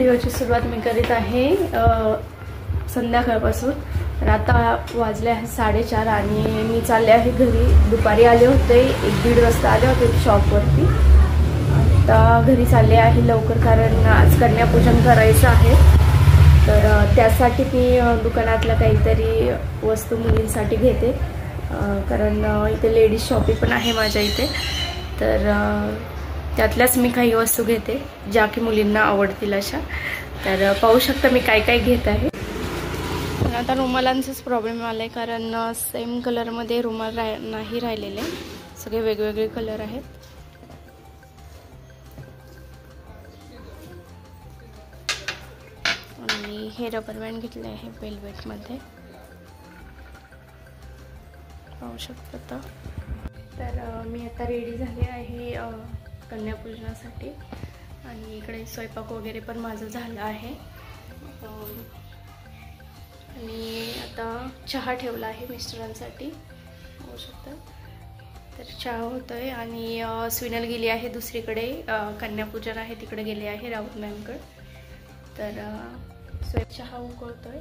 व्हिडिओची सुरुवात मी करीत आहे संध्याकाळपासून. तर आता वाजले आहे 4:30 आणि मी चालले आहे घरी. दुपारी आले होते, 1-1:30 वाजता आले होते शॉपवरती. आता घरी चालले आहे लवकर, कारण आज कन्यापूजन करायचं आहे. तर त्यासाठी मी दुकानातला काहीतरी वस्तू मुलींसाठी घेते, कारण इथे लेडीज शॉपिंग पण आहे माझ्या इथे. तर त्यातल्याच मी काही वस्तू घेते ज्या की मुलींना आवडतील अशा. तर पाहू शकता मी काय काय घेत आहे. आता रुमालांचाच प्रॉब्लेम आला आहे, कारण सेम कलरमध्ये रुमाल नाही राहिलेले, सगळे वेगवेगळे कलर आहेत. आणि हे रबर बँड घेतले आहे वेलवेटमध्ये, पाहू शकता. तर मी आता रेडी झाले आहे कन्यापूजनासाठी. आणि इकडे स्वयंपाक वगैरे पण माझं झालं आहे. आणि आता चहा ठेवला आहे मिस्टरांसाठी, होऊ शकतं. तर चहा होतोय. आणि स्विनल गेली आहे दुसरीकडे, कन्यापूजन आहे तिकडे गेले आहे राहुल मॅमकडे. तर चहा उकळतोय.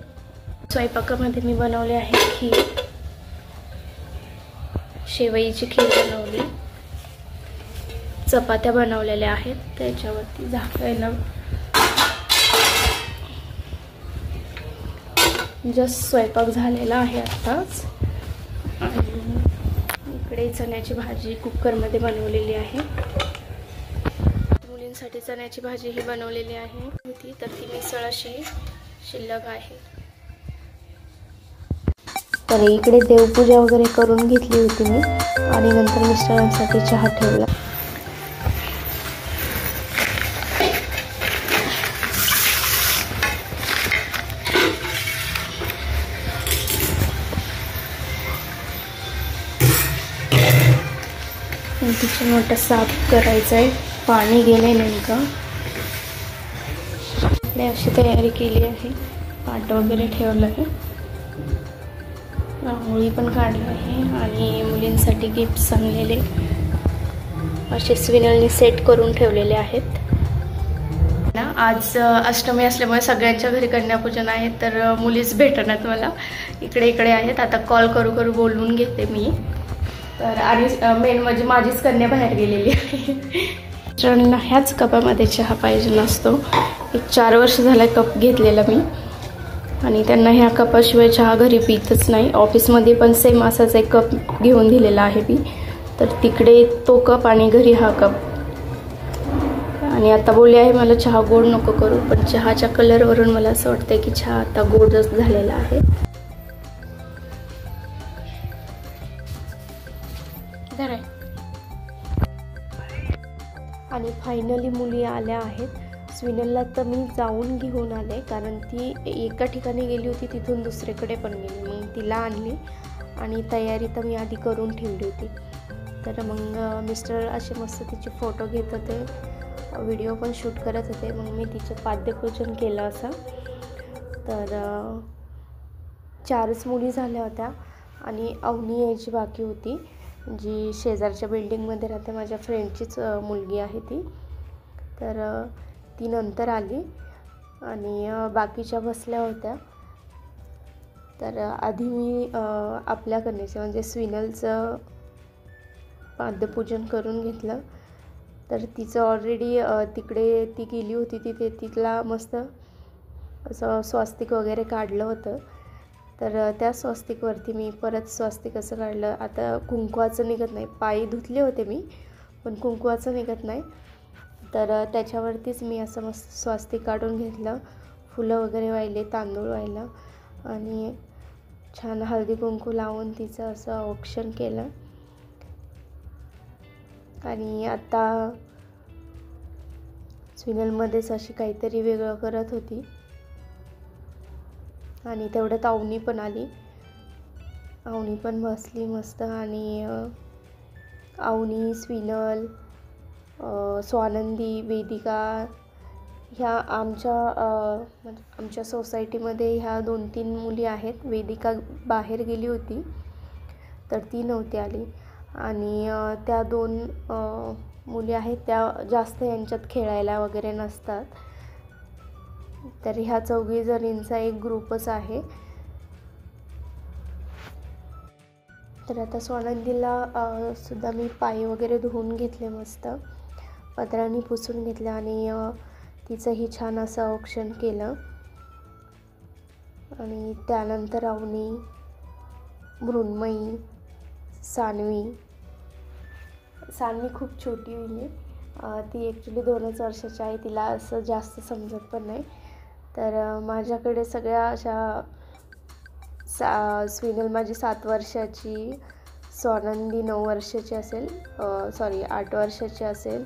स्वयंपाकामध्ये मी बनवले आहे खीर, शेवईची खीर बनवली, चपात्या बनवलेल्या आहेत, त्याच्यावरती झाकायला जस्ट स्वयंपाक झालेला आहे आत्ताच. आणि इकडे चण्याची भाजी कुकरमध्ये बनवलेली आहे. मुलींसाठी चण्याची भाजी ही बनवलेली आहे होती, तर ती मिसळ अशी शिल्लक आहे. तर इकडे देवपूजा वगैरे करून घेतली होती मी, आणि नंतर मिस्टरांसाठी चहा ठेवला. किचन मोठं साफ करायचं आहे, पाणी गेले नेमकं. अशी तयारी केली आहे, पाट वगैरे ठेवलं आहे, रांगोळी पण काढली आहे. आणि मुलींसाठी गिफ्ट्स आणलेले असे स्विनलने सेट करून ठेवलेले आहेत ना. आज अष्टमी असल्यामुळे सगळ्यांच्या घरी कन्यापूजन आहे, तर मुलीच भेटणार मला, इकडे इकडे आहेत. आता कॉल करू करू बोलवून घेते मी. तर आणि मेन म्हणजे माझीच कन्या बाहेर गेलेली आहे. मिस्टरांना ह्याच कपामध्ये चहा पाहिजे नसतो. 4 वर्ष झाला कप घेतलेला मी, आणि त्यांना ह्या कपाशिवाय चहा घरी पितच नाही. ऑफिसमध्ये पण सेम असाच एक कप घेऊन दिलेला आहे मी, तर तिकडे तो कप आणि घरी हा कप. आणि आता बोलले आहे मला चहा गोड नको करू, पण चहाच्या कलरवरून मला असं वाटतंय की चहा आता गोडच झालेला आहे. आणि फायनली मुली आल्या आहेत. स्विनलला तर मी जाऊन घेऊन आले, कारण ती एका ठिकाणी गेली होती, तिथून दुसरीकडे पण गेली. मग तिला आणली आणि तयारी तर मी आधी करून ठेवली होती. तर मग मिस्टर असे मस्त तिचे फोटो घेत होते, व्हिडिओ पण शूट करत होते. मग मी तिचं पाद्यपूजन केलं असं. तर 4च मुली झाल्या होत्या, आणि अवनी यायची बाकी होती, जी शेजारच्या बिल्डिंगमध्ये राहते, माझ्या फ्रेंडचीच मुलगी आहे ती. तर ती नंतर आली, आणि बाकीच्या बसल्या होत्या. तर आधी मी आपल्या कन्येचं म्हणजे स्विनलचं पाद्यपूजन करून घेतलं. तर तिचं ऑलरेडी तिकडे ती गेली होती तिथे, तिला मस्त असं स्वास्तिक वगैरे काढलं होतं. तर त्या स्वास्तिकवरती मी परत स्वास्तिक असं काढलं. आता कुंकवाचं निघत नाही, पायी धुतले होते मी, पण कुंकवाचं निघत नाही. तर त्याच्यावरतीच मी असं मस्त स्वास्तिक काढून घेतलं, फुलं वगैरे वाहिले, तांदूळ वाहिलं, आणि छान हळदी कुंकू लावून तिचं असं औक्षण केलं. आणि आता स्विनलमध्येच अशी काहीतरी वेगळं करत होती. आणि तेवढ्यात अवनी पण आली, अवनी पण बसली मस्त. आणि अवनी, स्विनल, स्वानंदी, वेदिका ह्या आमच्या सोसायटीमध्ये ह्या 2-3 मुली आहेत. वेदिका बाहेर गेली होती, तर ती नव्हती आली. आणि त्या 2 मुली आहेत त्या जास्त यांच्यात खेळायला वगैरे नसतात, तर ह्या 4 जणींचा एक ग्रुपच आहे. तर आता स्वानंदीला सुद्धा मी पाय वगैरे धुवून घेतले, मस्त पत्रांनी पुसून घेतलं आणि तिचंही छान असं औक्षण केलं. आणि त्यानंतर अवनी, मृण्मयी, सान्वी खूप छोटी आहे. ती ॲक्च्युली 2च वर्षाची आहे. तिला असं जास्त समजत पण नाही. तर माझ्याकडे सगळ्या अशा स्विनल माझी 7 वर्षाची, स्वानंदी 9 वर्षाची असेल, 8 वर्षाची असेल,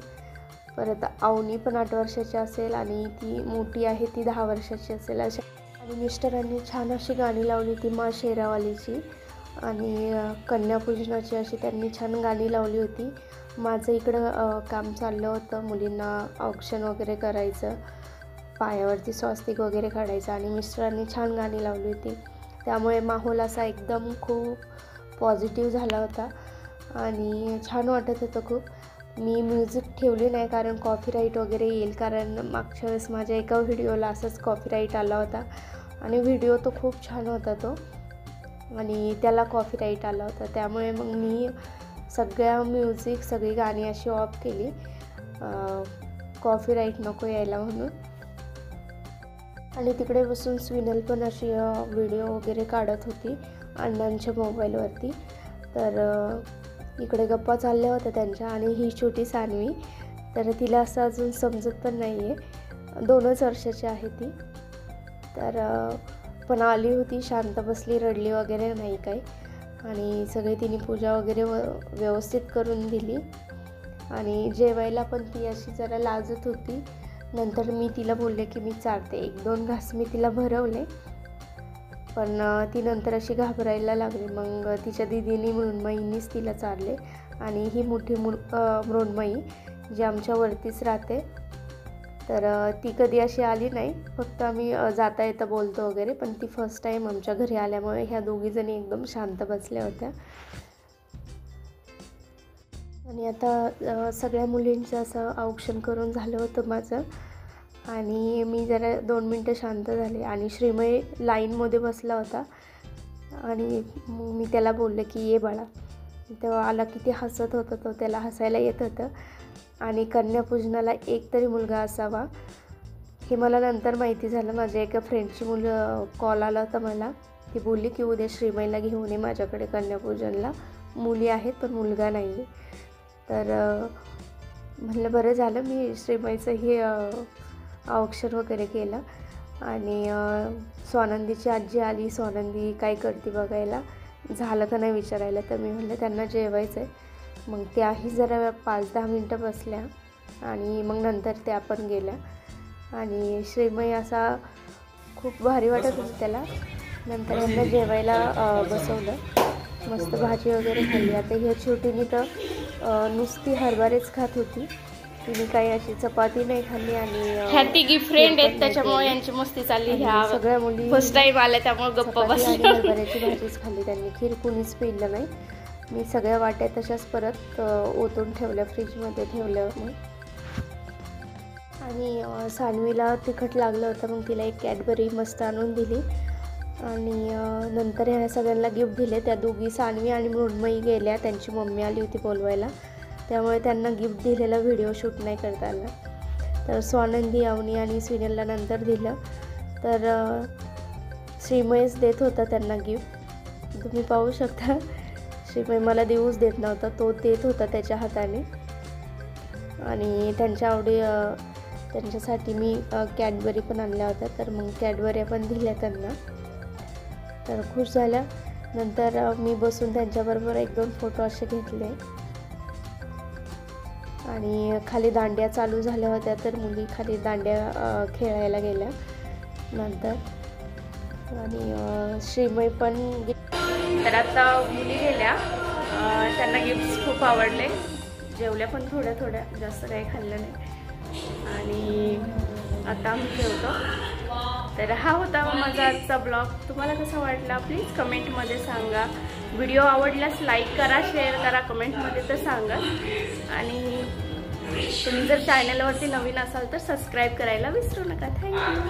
परत अवनी पण 8 वर्षाची असेल आणि ती मोठी आहे ती 10 वर्षाची असेल अशा. आणि मिस्टरांनी छान अशी गाणी लावली होती माँ शेरावालीची आणि कन्यापूजनाची, अशी त्यांनी छान गाणी लावली होती. माझं इकडं काम चाललं होतं, मुलींना औक्षण वगैरे करायचं, पायावरती स्वस्तिक वगैरे काढायचं आणि मिस्टरांनी छान गाणी लावली होती. त्यामुळे माहोल असा एकदम खूप पॉझिटिव्ह झाला होता आणि छान वाटत होतं खूप. मी म्युझिक ठेवली नाही कारण कॉपीराईट वगैरे येईल, कारण मागच्या वेळेस माझ्या एका व्हिडिओला असंच कॉपीराईट आला होता आणि व्हिडिओ तो खूप छान होता तो, आणि त्याला कॉपीराईट आला होता. त्यामुळे मग मी सगळी गाणी अशी ऑफ केली, कॉपीराईट नको यायला म्हणून. आणि तिकडे बसून स्विनल पण अशी व्हिडिओ वगैरे काढत होती अण्णांच्या मोबाईलवरती. तर इकडे गप्पा चालल्या होत्या त्यांच्या. आणि ही छोटी सान्वी, तर तिला असं अजून समजत पण नाही आहे, 2च वर्षाची आहे ती. तर पण आली होती, शांत बसली, रडली वगैरे नाही काही. आणि सगळे तिने पूजा वगैरे व्यवस्थित करून दिली. आणि जेवायला पण ती अशी जरा लाजत होती. नंतर मी तिला बोलले की मी चालते, 1-2 घास मी तिला भरवले, पण ती नंतर अशी घाबरायला लागली. मग तिच्या दीदीनी मृण्मयीनीच तिला चालले. आणि ही मोठी मृण्मयी जी आमच्यावरतीच राहते, तर ती कधी अशी आली नाही, फक्त आम्ही जाता येता बोलतो वगैरे. पण ती फर्स्ट टाईम आमच्या घरी आल्यामुळे ह्या 2 जणी एकदम शांत बसल्या होत्या. आणि आता सगळ्या मुलींचं असं औक्षण करून झालं होतं माझं, आणि मी जरा 2 मिनटं शांत झाले. आणि श्रीमय लाईनमध्ये बसला होता आणि मग मी त्याला बोलले की ये बाळा. तेव्हा आला की ते हसत होतं, तो त्याला हसायला येत होतं. आणि कन्यापूजनाला एक तरी मुलगा असावा हे मला नंतर माहिती झालं. माझ्या एका फ्रेंडची कॉल आला होता मला, ती बोलली की उद्या श्रीमयला घेऊन ये माझ्याकडे कन्यापूजनला, मुली आहेत पण मुलगा नाही आहे. तर म्हणलं बरं झालं, मी श्रीमयचंही औक्षण वगैरे केलं. आणि स्वानंदीची आजी आली, स्वानंदी काय करते बघायला, झालं का नाही विचारायला. तर मी म्हणलं त्यांना जेवायचं आहे. मग त्याही जरा 5-10 मिनटं बसल्या आणि मग नंतर त्या पण गेल्या. आणि श्रीमय असा खूप भारी वाटत होतं त्याला. नंतर यांना जेवायला बसवलं, मस्त भाजी वगैरे खाल्ली. आता ह्या छोटीने तर नुसती हरभरेच खात होती, तिने काही अशी चपाती नाही खाल्ली. आणि ह्या 3 फ्रेंड आहेत त्याच्यामुळे यांची मस्ती चालली. ह्या सगळ्या मुली फर्स्ट टाईम आल्या त्यामुळे गप्पा बसल्या. हरभऱ्याची भाजीच खाल्ली त्यांनी, खीर कुणीच पिलं नाही. मी सगळ्या वाट्या तशाच परत ओतून ठेवल्या, फ्रीजमध्ये ठेवल्या मग. आणि सान्वीला तिखट लागलं होतं, मग तिला एक कॅडबरी मस्त आणून दिली. आणि नंतर ह्या सगळ्यांना गिफ्ट दिले. त्या 2 सान्वी आणि मृण्मयी गेल्या, त्यांची मम्मी आली होती बोलवायला, त्यामुळे त्यांना गिफ्ट दिलेला व्हिडिओ शूट नाही करता आला. तर स्वानंदी, अवनी आणि स्विनलला नंतर दिलं. तर श्रीमयच देत होता त्यांना गिफ्ट, तुम्ही पाहू शकता. श्रीमय मला देऊच देत नव्हता, तो देत होता त्याच्या हाताने. आणि त्यांच्यासाठी मी कॅडबरी पण आणल्या होत्या, तर मग कॅडबऱ्या पण दिल्या त्यांना. तर खुश झाल्या. नंतर मी बसून त्यांच्याबरोबर 1-2 फोटो असे घेतले. आणि खाली दांड्या चालू झाल्या होत्या, तर मुली खाली दांड्या खेळायला गेल्या नंतर. आणि श्रीमय पण. तर आता मुली गेल्या, त्यांना गिफ्ट्स खूप आवडले, जेवल्या पण थोड्या, जास्त काही खाल्लं नाही. आणि आता आम्ही ठेवतो. तर हा होता माझा आजचा ब्लॉग. तुम्हाला कसा वाटला प्लीज कमेंटमध्ये सांगा. व्हिडिओ आवडल्यास लाईक करा, शेअर करा, कमेंटमध्ये तर सांगा. आणि तुम्ही जर चॅनलवरती नवीन असाल तर सबस्क्राईब करायला विसरू नका. थँक्यू.